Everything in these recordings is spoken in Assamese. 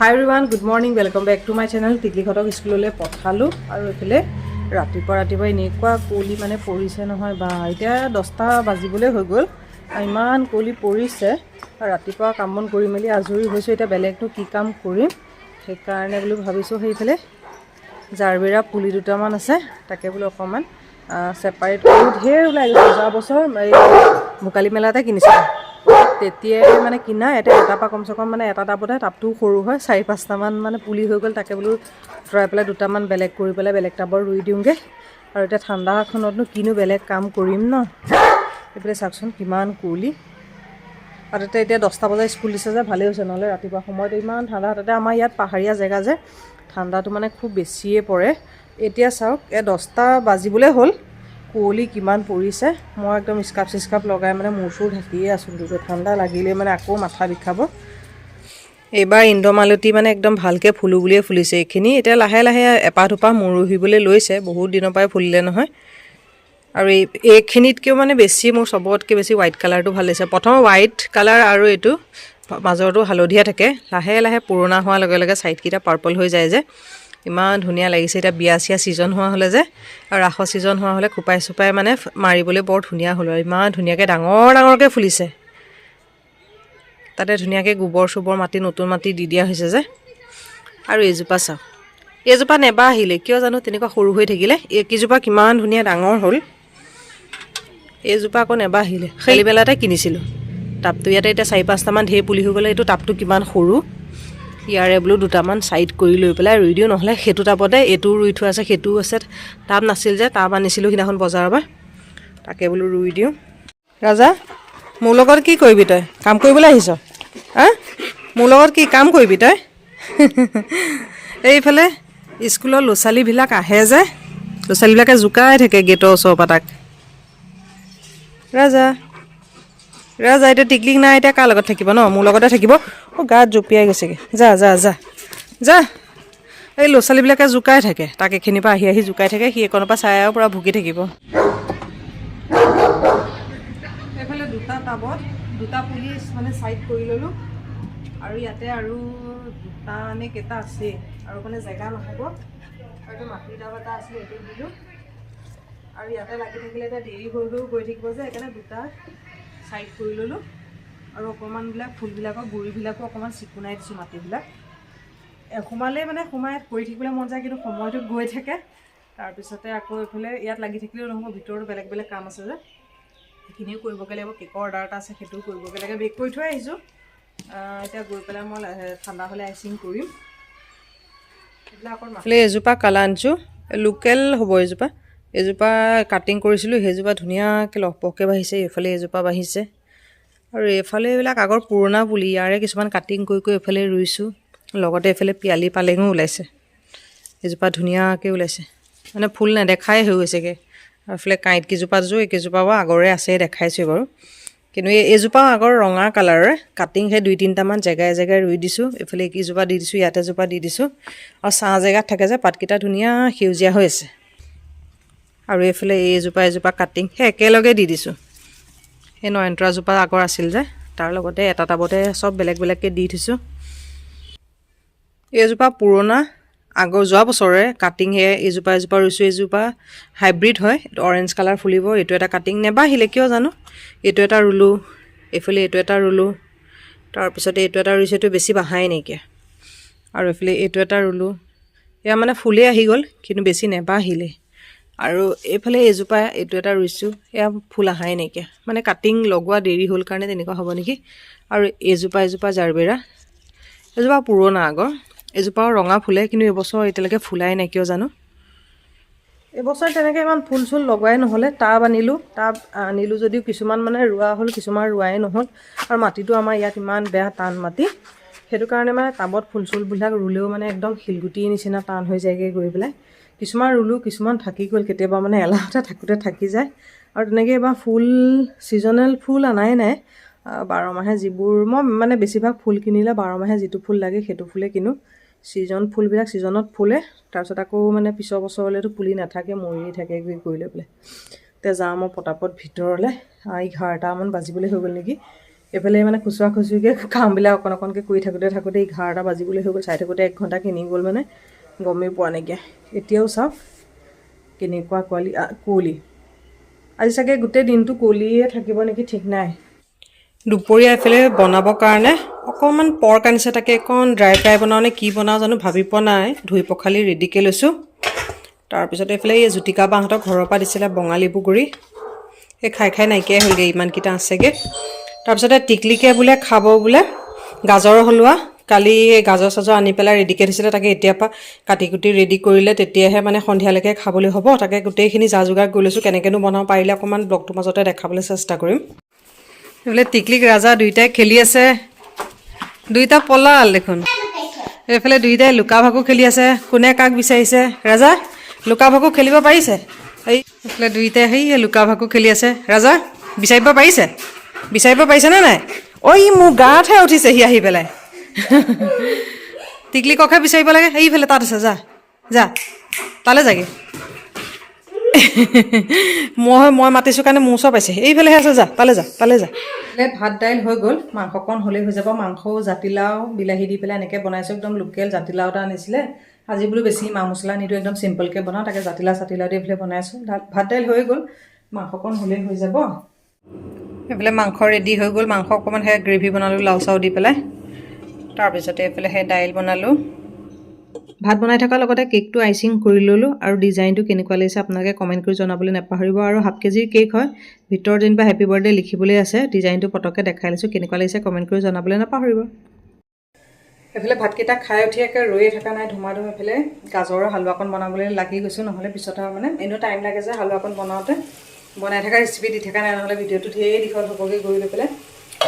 Hi everyone, good morning. Welcome back to my channel. Tikli khotok schoolole pothalu aru efele ratipa enekwa koli mane porise nohoy ba eta 10ta bajibole hoi gol iman koli porise ratipa kammon kori meli ajuri hoiso eta belek to ki kam korim he karone bolu bhabiso heifele jarbera puli duta man ase take bolu okoman separate koru dher ulai ja bosor mukali melate kinise তেতিয়াই মানে কিনা এটা পা কমসে কম মানে এটা টাবতে টাপটো সৰু হয় 4-5টা মান মানে পুলি হৈ গল তাকে বলু ট্ৰাই পেলাই দুটা মান বেলেগ কৰি পেলাই বেলেগ টাবৰ ৰুই দিওঁগে আৰু এটা ঠাণ্ডাখনতনো কিনো বেলেগ কাম কৰিম ন এফালে চাকচোন কিমান কুলি আৰু এতিয়া 10টা বজা স্কুল দিছে যে ভালে হৈছে নহলে ৰাতিপুৱা সময়ত ইমান ঠাণ্ডা তাতে আমাৰ ইয়াত পাহাৰীয়া জেগা যে ঠাণ্ডাটো মানে খুব বেছিয়ে পৰে এতিয়া চাওক 10টা বাজিবলে হ'ল কোলি কিমান পৰিছে মই একদম স্কাৰ্প লগাই মানে মুৰসুৰ ঢাকিয়ে আছো দুটো ঠাণ্ডা লাগিলে মানে আকৌ মাথা বিখাব এবাৰ ইন্দ্ৰমালতী মানে একদম ভালকে ফুলু বুলিয়ে ফুলিছে এখিনি এটা লাহে লাহে এপাধুপা মুৰুহিবলৈ লৈছে বহুত দিনৰ পৰাই ফুলিলে নহয় আৰু এইখিনিতকৈ মানে বেছি মোৰ সবতকৈ বেছি হোৱাইট কালাৰটো ভাল লাগিছে প্ৰথম হোৱাইট কালাৰ আৰু এটো মাজৰটো হালধীয়া থাকে লাহে লাহে পুৰণা হোৱাৰ লগে লগে সাইড কিটা পাৰ্পল হৈ যায় যে ইমান ধুনিয়া লাগিছে এটা বিয়াছিয়া সিজন হোৱা হলে যে আৰু ৰাখ সিজন হোৱা হলে খুপাই সুপাই মানে মাৰিবলৈ বৰ ধুনিয়া হল ইমান ধুনিয়াকে ডাঙৰকে ফুলিছে তাতে ধুনিয়াকে গোবৰ সুবৰ মাটি নতুন মাটি দি দিয়া হৈছে যে আৰু এজোপা চাও এজোপা নেবা আহিলে কিয় জানো তেনেকুৱা সৰু হৈ থাকিলে একিজোপা কিমান ধুনিয়া ডাঙৰ হল এজোপা আকৌ নেবা আহিলে খেলি বেলাতে কিনিছিলো টাপটো ইয়াতে এটা 4-5টা মান ধেৰ পুলি হৈ গলে এটো টাপটো কিমান সৰু ইয়াৰে বলু দুটামান সাইড কৰি লৈ পেলাই ৰুই দিও নহলে হেতু টাপতে এটু ৰুই থোৱা আছে হেতু আছে টাপ নাছিল যে টাপ আনিছিলো কিনাখন বজাৰৰ পৰা তাকে বলু ৰুই দিও ৰাজা মোৰ লগত কি কৰিবি তই কাম কৰিবলৈ আহিছ মোৰ লগত কি কাম কৰিবি তই এইফালে স্কুলৰ লছালি বিলাক আহে যে লছালি বিলাকে জুকাই থাকে গেটৰ ওচৰ পাতাক ৰাজা এটা টিকলিক নাই এটা কাৰ লগত থাকিব ন মোৰ লগতে থাকিব ও গাত জুপিয়াই গৈছেগে যা এই লছালি বিলাকে জুকাই থাকে তাক এখিনি পা আহি জুকাই থাকে সি একনৰ পা ছায়াৰ পৰা ভুকি থাকিব এফালে দুটা টাবত দুটা পুলিচ মানে সাইড কৰি ললো আৰু ইয়াতে আৰু দুটা নে কেটা আছে আৰু মানে জায়গা নহব আৰু মাটি টাব এটা আছে এটো দিলো আৰু ইয়াতে লাগি থাকিলে এটা দেৰি হৈ গৈ থাকিব যে একাৰণে দুটা সাইড কৰি ললো আৰু অকমান বিলাক ফুল বিলাকৰ গুৰি বিলাকো অকমান চিকুনাই দিছো মাটি বিলাক এখমালে মানে খমাই কৰি থাকিবলৈ মন যায় কিন্তু সময়টো গৈ থাকে তাৰ পিছতে আকৌ এফালে ইয়াত লাগি থাকিলেও নহব ভিতৰত বেলেগ কাম আছে যে এখিনিও কৰিবগে লাগিব কেকৰ অৰ্ডাৰ এটা আছে সেইটো কৰিবগে লাগে বেক কৰি থৈ আহিছো এতিয়া গৈ পেলাই মই ঠাণ্ডা হলে আইচিং কৰিম এইবিলাকৰ মাফলে এজোপা কালাঞ্চু লোকেল হ'ব এজোপা কাটিং কৰিছিলো হেজোপা ধুনিয়াকে লহপকে বাহিছে এফালে এজোপা বাহিছে আৰু এফালে এইবিলাক আগৰ পুৰণা পুলি ইয়াৰে কিছুমান কাটিং কৰি এফালে ৰুইছো লগতে এফালে পিয়ালি পালেঙো ওলাইছে এজোপা ধুনিয়াকে ওলাইছে মানে ফুল নেদেখাই হৈ গৈছেগে আৰু এফালে কাইট কিজোপা জো একেজোপা আগৰে আছে দেখাইছো বাৰু কিন্তু এজোপা আগৰ ৰঙা কালাৰৰ কাটিং হে 2-3টা মান জায়গায় ৰুই দিছো এফালে কিজোপা দি দিছো ইয়াতে জোপা দি দিছো আৰু সা জায়গাত থাকে যে পাতকিটা ধুনিয়া সেউজিয়া হৈ আছে আৰু এফালে এজোপা কাটিং হে একেলগে দি দিছো এই নয়নতৰাজোপা আগৰ আছিল যে তাৰ লগতে এটা টাবতে সব বেলেগকে দি থৈছো এজোপা পুৰণা আগৰ যোৱা বছৰে কাটিং হে এজোপা ৰুইছো এজোপা হাইব্ৰিড হয় অৰেঞ্জ কালাৰ ফুলিব এটো এটা কাটিং নেবা আহিলে কিয় জানো এটো এটা ৰুলো এফালে এটো এটা ৰুলো তাৰ পিছতে এটো এটা ৰুইছে তো বেছি বাহাই নেকি আৰু এফালে এটো এটা ৰুলো এয়া মানে ফুলে আহি গল কিন্তু বেছি নেবা আহিলে আৰু এফালে এজোপা এটো এটা ৰুইছো এয়া ফুল আহাই নেকি মানে কাটিং লগোৱা দেৰি হল কাৰণে তেনেকুৱা হ'ব নেকি আৰু এজোপা জাৰবেৰা এজোপা পুৰণা আগৰ এজোপা ৰঙা ফুলে কিন্তু এবছৰ এতিয়ালৈকে ফুলাই নাই কিয় জানো এবছৰ তেনেকৈ ইমান ফুল চুল লগাই নহলে টাব আনিলো যদিও কিছুমান মানে ৰুৱা হল কিছুমান ৰুৱাই নহল আৰু মাটিটো আমাৰ ইয়াত ইমান বেয়া টান মাটি হেতু কাৰণে মানে টাবত ফুল চুল বিলাক ৰুলেও মানে একদম খিলগুটি নিচিনা টান হৈ যায়গে গৈ পেলাই কিছুমান ৰুলো কিছুমান থাকি গল কেতিয়াবা মানে এলাহতে থাকি যায় আৰু তেনেকৈ এবাৰ ফুল সিজনেল ফুল আনাই নাই 12 মাহে যিবোৰ মই মানে বেছিভাগ ফুল কিনিলে 12 মাহে যিটো ফুল লাগে সেইটো ফুলে কিনো সিজন ফুলবিলাক সিজনত ফুলে তাৰ পিছত আকৌ মানে পিছৰ বছৰলৈতো পুলি নাথাকে মৰি থাকে গৈ লৈ পেলাই তে যাম মই পটাপট ভিতৰলে 11টা মান বাজিবলৈ হৈ গল নেকি এইফালে মানে খুচুৰা খুচুৰিকৈ কামবিলাক অকণ অকণকৈ কৰি থাকোঁতে 11টা বাজিবলৈ হৈ গ'ল চাই থাকোঁতে 1 ঘণ্টা কিনি গ'ল মানে গমেই পোৱা নাইকিয়া এতিয়াও চাওক কেনেকুৱা কুঁৱলী আজি চাগে গোটেই দিনটো কুঁৱলীয়ে থাকিব নেকি ঠিক নাই দুপৰীয়া এফালে বনাবৰ কাৰণে অকণমান পৰ্ক আনিছে তাকে অকণ ড্ৰাই ফ্ৰাই বনাওঁ নে কি বনাওঁ জানো ভাবি পোৱা নাই ধুই পখালি ৰেডিকৈ লৈছোঁ তাৰপিছত এইফালে এই জ্যোতিকা বাহঁতক ঘৰৰ পৰা দিছিলে বঙালী বুগুৰি সেই খাই নাইকিয়াই হ'লগৈ ইমানকেইটা আছেগৈ তাৰপিছতে টিকলিকে বোলে খাব বোলে গাজৰৰ হলুৱা কালি গাজৰ চাজৰ আনি পেলাই ৰেডিকৈ থৈছিলে তাকে এতিয়াৰ পৰা কাটি কুটি ৰেডি কৰিলে তেতিয়াহে মানে সন্ধিয়ালৈকে খাবলৈ হ'ব তাকে গোটেইখিনি যা যোগাৰ কৰি লৈছোঁ কেনেকৈনো বনাওঁ পাৰিলে অকণমান ব্লগটোৰ মাজতে দেখাবলৈ চেষ্টা কৰিম এইফালে টিকলিক ৰাজা দুইটাই খেলি আছে দুইটা পলাল দেখোন এইফালে দুইটাই লুকা ভাকু খেলি আছে কোনে কাক বিচাৰিছে ৰাজা লুকা ভাকু খেলিব পাৰিছে এই এইফালে দুইটাই সেই লুকা ভাকু খেলি আছে ৰাজা বিচাৰিব পাৰিছেনে নাই ঐ মোৰ গাতহে উঠিছে সি আহি পেলাই টিকলিককহে বিচাৰিব লাগে এইফালে তাত আছে যা তালৈ যাগে মই মাতিছোঁ কাৰণে মোৰ ওচৰ পাইছে এইফালেহে আছে যা তালৈ যা ভাত দাইল হৈ গ'ল মাংসকণ হ'লেই হৈ যাব মাংসও জাতিলাও বিলাহী দি পেলাই এনেকৈ বনাইছোঁ একদম লোকেল জাতিলাও এটা আনিছিলে আজি বোলো বেছি মা মছলা নিদিওঁ একদম চিম্পলকৈ বনাওঁ তাকে জাতিলাও দি এইফালে বনাইছোঁ ভাত দাইল হৈ গ'ল মাংসকণ হ'লেই হৈ যাব এইফালে মাংস ৰেডি হৈ গ'ল মাংস অকণমান সেই গ্ৰেভি বনালোঁ লাও চাও দি পেলাই তাৰপিছতে এইফালে সেই দাইল বনালোঁ ভাত বনাই থকাৰ লগতে কেকটো আইচিং কৰি ল'লোঁ আৰু ডিজাইনটো কেনেকুৱা লাগিছে আপোনালোকে কমেণ্ট কৰি জনাবলৈ নাপাহৰিব আৰু হাফ কেজিৰ কেক হয় ভিতৰত যেনিবা হেপী বাৰ্থডে লিখিবলৈ আছে ডিজাইনটো পটককৈ দেখাই লৈছোঁ কেনেকুৱা লাগিছে কমেণ্ট কৰি জনাবলৈ নাপাহৰিব এইফালে ভাতকেইটা খাই উঠি একে ৰৈয়ে থকা নাই ধুমা এইফালে গাজৰৰ হালোৱাকণ বনাবলৈ লাগি গৈছোঁ নহ'লে পিছত আৰু মানে এনেও টাইম লাগে যে হালোৱাকণ বনাওঁতে বনাই থকা ৰেচিপি দি থকা নাই নহ'লে ভিডিঅ'টো ধেৰ দীঘল হ'বগৈ গৈ লৈ পেলাই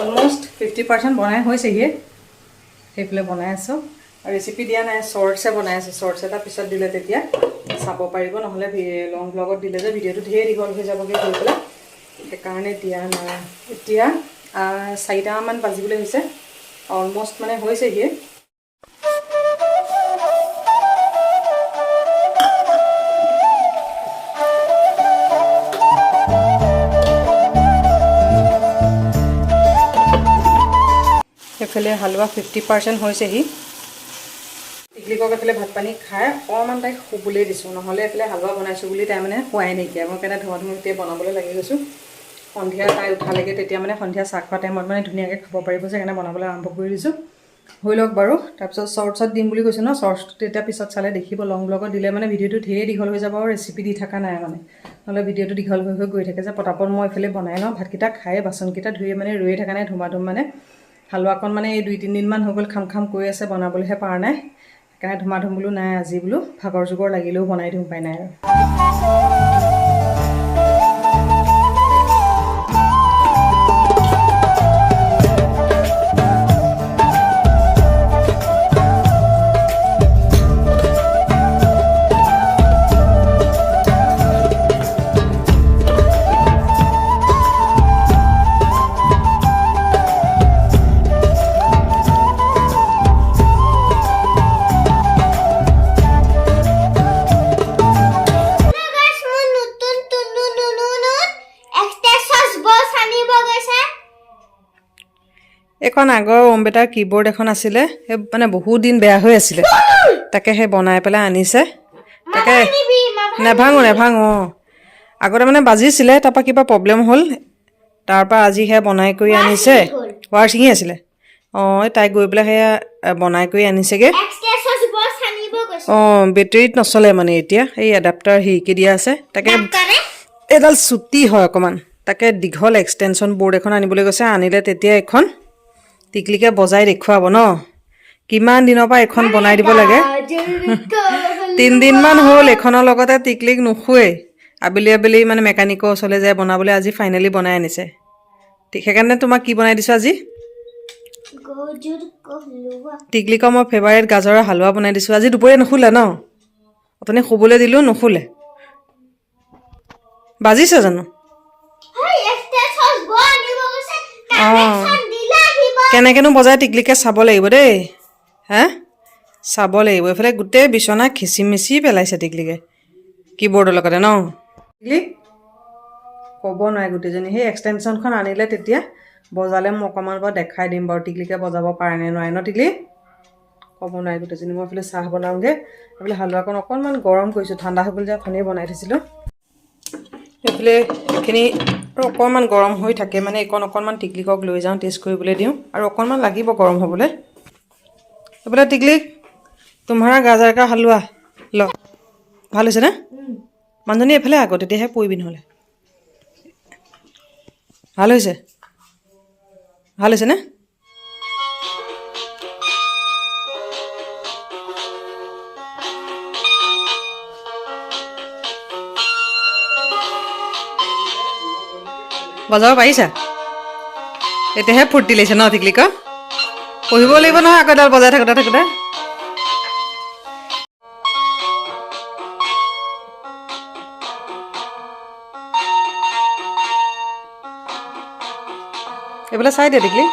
অলম'ষ্ট 50% বনাই হৈছেহি সেইফালে বনাই আছোঁ আৰু ৰেচিপি দিয়া নাই শ্বৰ্টছে বনাই আছোঁ শ্বৰ্টছ এটা পিছত দিলে তেতিয়া চাব পাৰিব নহ'লে লং ব্লগত দিলে যে ভিডিঅ'টো ধেৰ দীঘল হৈ যাবগৈ গৈ পেলাই সেইকাৰণে দিয়া নাই এতিয়া 4টামান বাজিবলৈ হৈছে অলম'ষ্ট মানে হৈছেহি এইফালে হালোৱা 50% হৈছেহি টিকলিকক এইফালে ভাত পানী খাই অকণমান তাইক শুবলৈ দিছোঁ নহ'লে এইফালে হালোৱা বনাইছোঁ বুলি তাই মানে খোৱাই নাইকিয়া মই কাৰণে ধুমা বনাবলৈ লাগি গৈছোঁ সন্ধিয়া তাই উঠালৈকে তেতিয়া মানে সন্ধিয়া চাহ খোৱা টাইমত মানে ধুনীয়াকৈ খাব পাৰিব যে সেইকাৰণে বনাবলৈ আৰম্ভ কৰি দিছোঁ হৈ লওক বাৰু তাৰপিছত শ্বৰ্টছত দিম বুলি কৈছোঁ ন শ্বৰ্টছটো তেতিয়া পিছত চালে দেখিব লং ব্লগত দিলে মানে ভিডিঅ'টো ধেৰ দীঘল হৈ যাব আৰু ৰেচিপি দি থকা নাই মানে নহ'লে ভিডিঅ'টো দীঘল হৈ গৈ থাকে যে পটাপট মই এইফালে বনাই লওঁ ভাতকেইটা খাই বাচনকেইটা ধুই মানে ৰৈয়ে থকা নাই ধুমা মানে হালোৱাকণ মানে এই 2-3 দিনমান হৈ গ'ল খাম কৈ আছে বনাবলৈহে পৰা নাই সেইকাৰণে ধুমা বোলো নাই আজি বোলো ভাগৰ যুগৰ লাগিলেও বনাই দিওঁ উপায় নাই আৰু এখন আগৰ অম্বেটাৰ কিবৰ্ড এখন আছিলে সেই মানে বহুত দিন বেয়া হৈ আছিলে তাকে সেই বনাই পেলাই আনিছে তাকে নেভাঙো আগতে মানে বাজিছিলে তাৰপৰা কিবা প্ৰব্লেম হ'ল তাৰপৰা আজি সেয়া বনাই কৰি আনিছে ৱাৰ ছিঙি আছিলে তাই গৈ পেলাই সেয়া বনাই কৰি আনিছেগৈ বেটেৰীত নচলে মানে এতিয়া এই এডাপ্টাৰ হেৰিকৈ দিয়া আছে তাকে এডাল চুটি হয় অকণমান তাকে দীঘল এক্সটেনশ্যন বৰ্ড এখন আনিবলৈ গৈছে আনিলে তেতিয়া এখন টিকলিকে বজাই দেখুৱাব ন কিমান দিনৰ পৰা এখন বনাই দিব লাগে 3 দিনমান হ'ল এখনৰ লগতে টিকলিক নুশুৱে আবেলি মানে মেকানিকৰ ওচৰলৈ যায় বনাবলৈ আজি ফাইনেলি বনাই আনিছে ঠিক সেইকাৰণে তোমাক কি বনাই দিছোঁ আজি টিকলিকৰ মই ফেভাৰেট গাজৰৰ হালোৱা বনাই দিছোঁ আজি দুপৰীয়া নুশুলে ন অথনি শুবলৈ দিলোঁ নুশুলে বাজিছে জানো কেনেকৈনো বজাই টিকলিকে চাব লাগিব দেই চাব লাগিব এইফালে গোটেই বিচনা খিচিমিচি পেলাইছে টিকলিকে কিবৰ্ডৰ লগতে ন টিকলি ক'ব নোৱাৰে গোটেইজনী সেই এক্সটেনশ্যনখন আনিলে তেতিয়া বজালে মই অকণমান বাৰু দেখাই দিম বাৰু টিকলিকে বজাব পাৰে নে নোৱাৰে ন টিকলি ক'ব নোৱাৰি গোটেইজনী মই এইফালে চাহ বনাওঁগৈ এইফালে হালোৱাকণ অকণমান গৰম কৰিছোঁ ঠাণ্ডা হ'বলৈ যে অথনিয়ে বনাই থৈছিলোঁ এইফালে এইখিনি আৰু অকণমান গৰম হৈ থাকে মানে অকণমান টিকলিকক লৈ যাওঁ টেষ্ট কৰিবলৈ দিওঁ আৰু অকণমান লাগিব গৰম হ'বলৈ এইফালে টিকলিক তোমাৰা গাজাৰ কা হালোৱা ল ভাল হৈছে নে মানুহজনী এইফালে আকৌ তেতিয়াহে পৰিবি নহ'লে ভাল হৈছে নে বজাব পাৰিছা এতিয়াহে ফূৰ্তি লাগিছে ন টিকলিক পঢ়িব লাগিব নহয় আকৌ এডাল বজাই থাকোঁতে এইফালে চাই দে টিকলি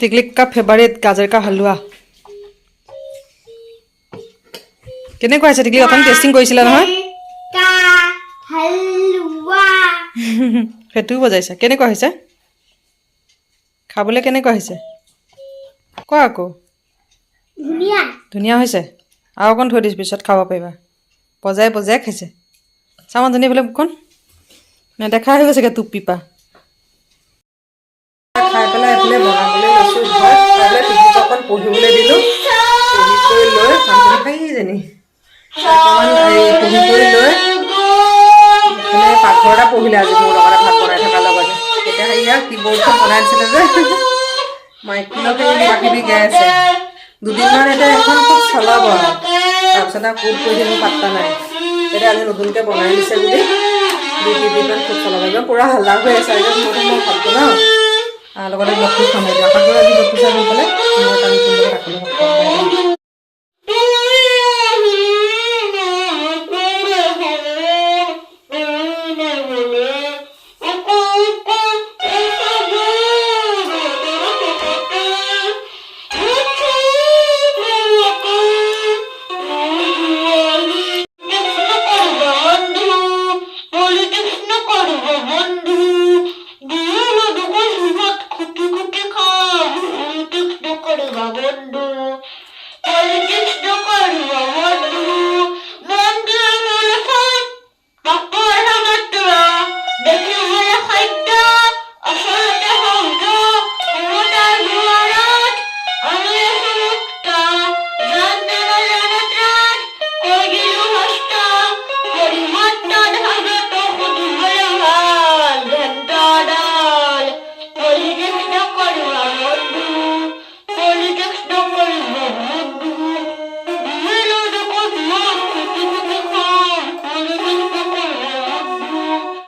टिकलिक का फेवरेट गाजर का हलवा কেনেকুৱা হৈছে টিকলি অথনি টেষ্টিং কৰিছিলা নহয় সেইটো বজাইছা কেনেকুৱা হৈছে খাবলৈ কেনেকুৱা হৈছে কোৱা আকৌ ধুনীয়া হৈছে আৰু অকণ থৈ দিছ পিছত খাব পাৰিবা বজাই খাইছে চামানজনী বোলে মুখখন নেদেখা হৈ গৈছেগৈ টোপ পিপা খাই পেলাই এইফালে বনাবলৈ লৈছোঁ ঘৰত তাইলৈ টিকলিক অকণ পঢ়িবলৈ দিলোঁ পঢ়ি কৰি লৈ খাইজনী অকণমান পঢ়ি কৰি লৈ মানে পাকঘৰ এটা পঢ়িলে আজি মোৰ লগতে ভাত বনাই থকাৰ লগতে তেতিয়া সেয়া কীবৰ্ডখন বনাই দিছিলে যে মাইকলকে কিবা কিবি গাই আছে দুদিনমান এতিয়া এখন খুব চলাব আৰু তাৰপিছত আৰু ক'ত কৰি মোৰ পাত্তা নাই এতিয়া আজি নতুনকৈ বনাই দিছে বুলি দুই তিনিদিনমান খুব চলাব একদম পূৰা হাল্লা হৈ আছে একদম মই ভাবটো ন লগতে লক্ষী খামে দিওঁ আশা কৰোঁ আজি লক্ষী চাই হৈ পেলাই মই টানি কিনিবলৈ ৰাখিলোঁ বন্ধু পলিটিক্স নকৰিবা